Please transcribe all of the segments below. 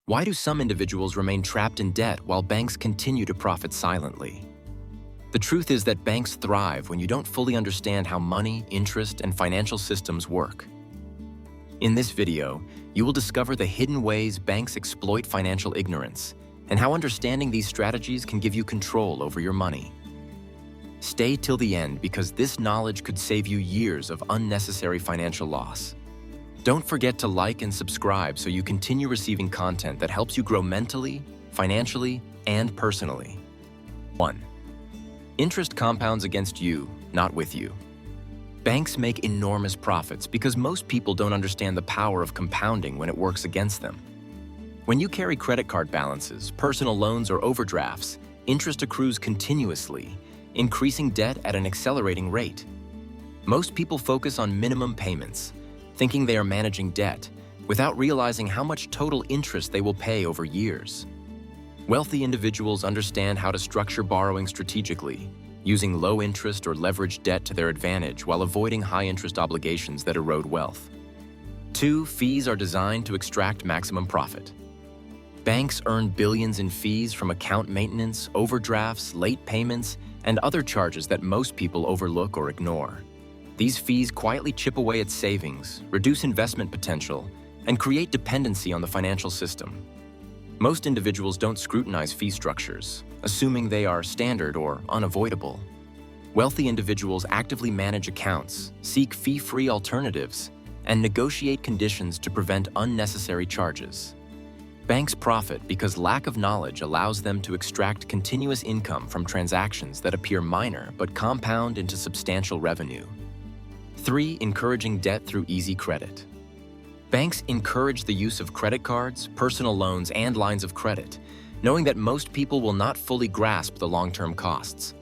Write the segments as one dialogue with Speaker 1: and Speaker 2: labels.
Speaker 1: Why do some individuals remain trapped in debt while banks continue to profit silently? The truth is that banks thrive when you don't fully understand how money, interest, and financial systems work. In this video, you will discover the hidden ways banks exploit financial ignorance and how understanding these strategies can give you control over your money. Stay till the end because this knowledge could save you years of unnecessary financial loss. Don't forget to like and subscribe so you continue receiving content that helps you grow mentally, financially, and personally. 1. Interest compounds against you, not with you. Banks make enormous profits because most people don't understand the power of compounding when it works against them. When you carry credit card balances, personal loans, or overdrafts, interest accrues continuously, increasing debt at an accelerating rate. Most people focus on minimum payments, thinking they are managing debt, without realizing how much total interest they will pay over years. Wealthy individuals understand how to structure borrowing strategically, using low-interest or leveraged debt to their advantage while avoiding high-interest obligations that erode wealth. 2. Fees are designed to extract maximum profit. Banks earn billions in fees from account maintenance, overdrafts, late payments, and other charges that most people overlook or ignore. These fees quietly chip away at savings, reduce investment potential, and create dependency on the financial system. Most individuals don't scrutinize fee structures, assuming they are standard or unavoidable. Wealthy individuals actively manage accounts, seek fee-free alternatives, and negotiate conditions to prevent unnecessary charges. Banks profit because lack of knowledge allows them to extract continuous income from transactions that appear minor but compound into substantial revenue. 3. Encouraging debt through easy credit. Banks encourage the use of credit cards, personal loans, and lines of credit, knowing that most people will not fully grasp the long-term costs.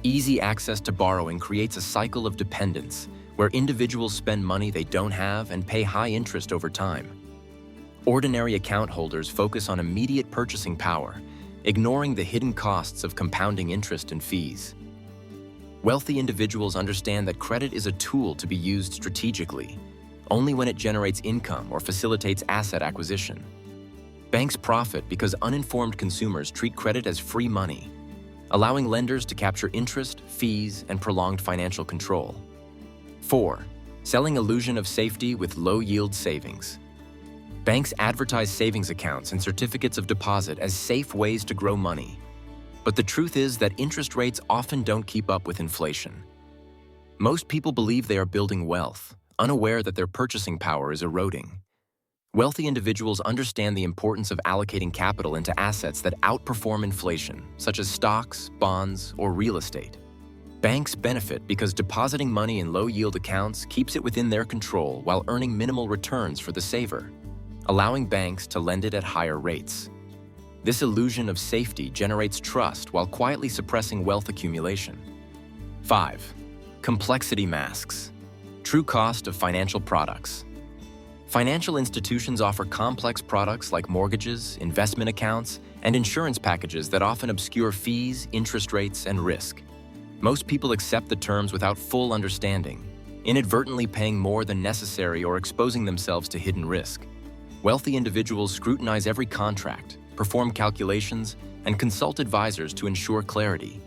Speaker 1: Easy access to borrowing creates a cycle of dependence, where individuals spend money they don't have and pay high interest over time. Ordinary account holders focus on immediate purchasing power, ignoring the hidden costs of compounding interest and fees. Wealthy individuals understand that credit is a tool to be used strategically, only when it generates income or facilitates asset acquisition. Banks profit because uninformed consumers treat credit as free money, allowing lenders to capture interest, fees, and prolonged financial control. 4. Selling illusion of safety with low-yield savings. Banks advertise savings accounts and certificates of deposit as safe ways to grow money. But the truth is that interest rates often don't keep up with inflation. Most people believe they are building wealth, unaware that their purchasing power is eroding. Wealthy individuals understand the importance of allocating capital into assets that outperform inflation, such as stocks, bonds, or real estate. Banks benefit because depositing money in low-yield accounts keeps it within their control while earning minimal returns for the saver, allowing banks to lend it at higher rates. This illusion of safety generates trust while quietly suppressing wealth accumulation. 5. Complexity masks. True cost of financial products. Financial institutions offer complex products like mortgages, investment accounts, and insurance packages that often obscure fees, interest rates, and risk. Most people accept the terms without full understanding, inadvertently paying more than necessary or exposing themselves to hidden risk. Wealthy individuals scrutinize every contract, perform calculations, and consult advisors to ensure clarity.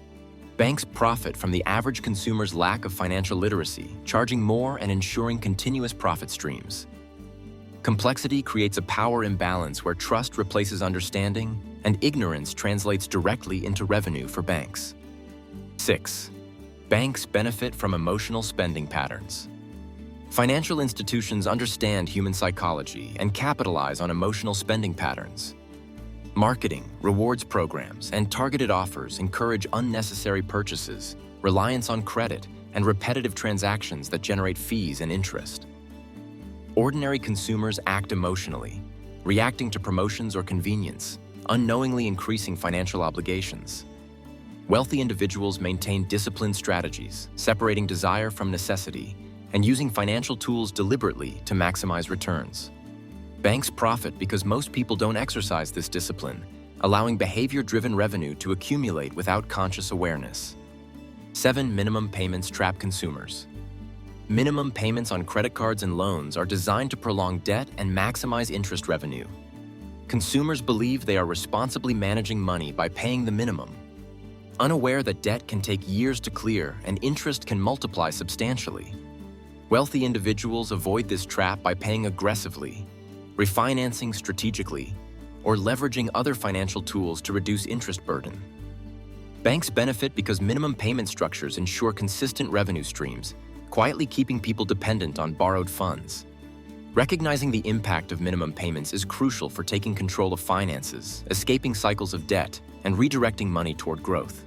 Speaker 1: Banks profit from the average consumer's lack of financial literacy, charging more and ensuring continuous profit streams. Complexity creates a power imbalance where trust replaces understanding and ignorance translates directly into revenue for banks. 6. Banks benefit from emotional spending patterns. Financial institutions understand human psychology and capitalize on emotional spending patterns. Marketing, rewards programs, and targeted offers encourage unnecessary purchases, reliance on credit, and repetitive transactions that generate fees and interest. Ordinary consumers act emotionally, reacting to promotions or convenience, unknowingly increasing financial obligations. Wealthy individuals maintain disciplined strategies, separating desire from necessity, and using financial tools deliberately to maximize returns. Banks profit because most people don't exercise this discipline, allowing behavior-driven revenue to accumulate without conscious awareness. 7. Minimum payments trap consumers. Minimum payments on credit cards and loans are designed to prolong debt and maximize interest revenue. Consumers believe they are responsibly managing money by paying the minimum, unaware that debt can take years to clear and interest can multiply substantially. Wealthy individuals avoid this trap by paying aggressively, refinancing strategically, or leveraging other financial tools to reduce interest burden. Banks benefit because minimum payment structures ensure consistent revenue streams, quietly keeping people dependent on borrowed funds. Recognizing the impact of minimum payments is crucial for taking control of finances, escaping cycles of debt, and redirecting money toward growth.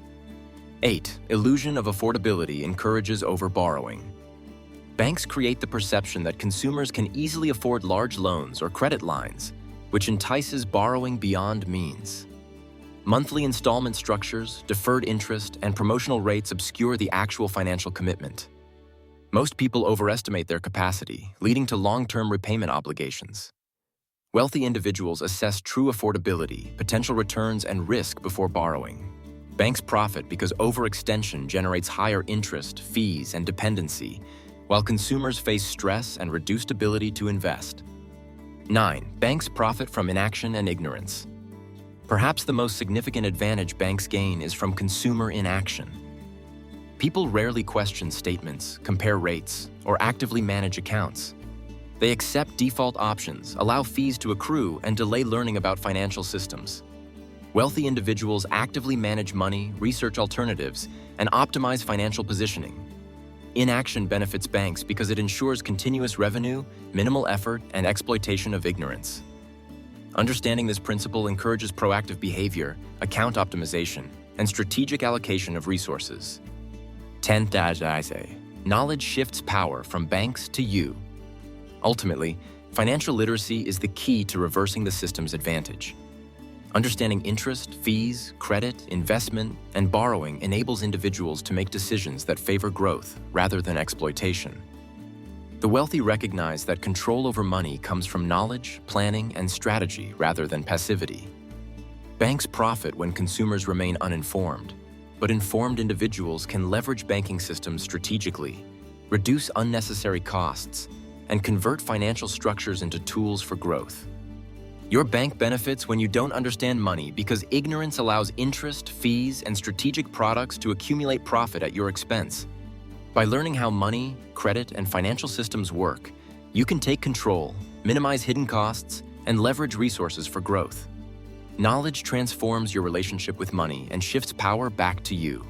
Speaker 1: 8. Illusion of affordability encourages overborrowing. Banks create the perception that consumers can easily afford large loans or credit lines, which entices borrowing beyond means. Monthly installment structures, deferred interest, and promotional rates obscure the actual financial commitment. Most people overestimate their capacity, leading to long-term repayment obligations. Wealthy individuals assess true affordability, potential returns, and risk before borrowing. Banks profit because overextension generates higher interest, fees, and dependency, while consumers face stress and reduced ability to invest. 9. Banks profit from inaction and ignorance. Perhaps the most significant advantage banks gain is from consumer inaction. People rarely question statements, compare rates, or actively manage accounts. They accept default options, allow fees to accrue, and delay learning about financial systems. Wealthy individuals actively manage money, research alternatives, and optimize financial positioning. Inaction benefits banks because it ensures continuous revenue, minimal effort, and exploitation of ignorance. Understanding this principle encourages proactive behavior, account optimization, and strategic allocation of resources. 10. Knowledge shifts power from banks to you. Ultimately, financial literacy is the key to reversing the system's advantage. Understanding interest, fees, credit, investment, and borrowing enables individuals to make decisions that favor growth rather than exploitation. The wealthy recognize that control over money comes from knowledge, planning, and strategy rather than passivity. Banks profit when consumers remain uninformed, but informed individuals can leverage banking systems strategically, reduce unnecessary costs, and convert financial structures into tools for growth. Your bank benefits when you don't understand money because ignorance allows interest, fees, and strategic products to accumulate profit at your expense. By learning how money, credit, and financial systems work, you can take control, minimize hidden costs, and leverage resources for growth. Knowledge transforms your relationship with money and shifts power back to you.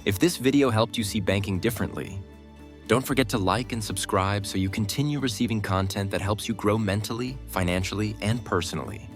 Speaker 1: If this video helped you see banking differently, don't forget to like and subscribe so you continue receiving content that helps you grow mentally, financially, and personally.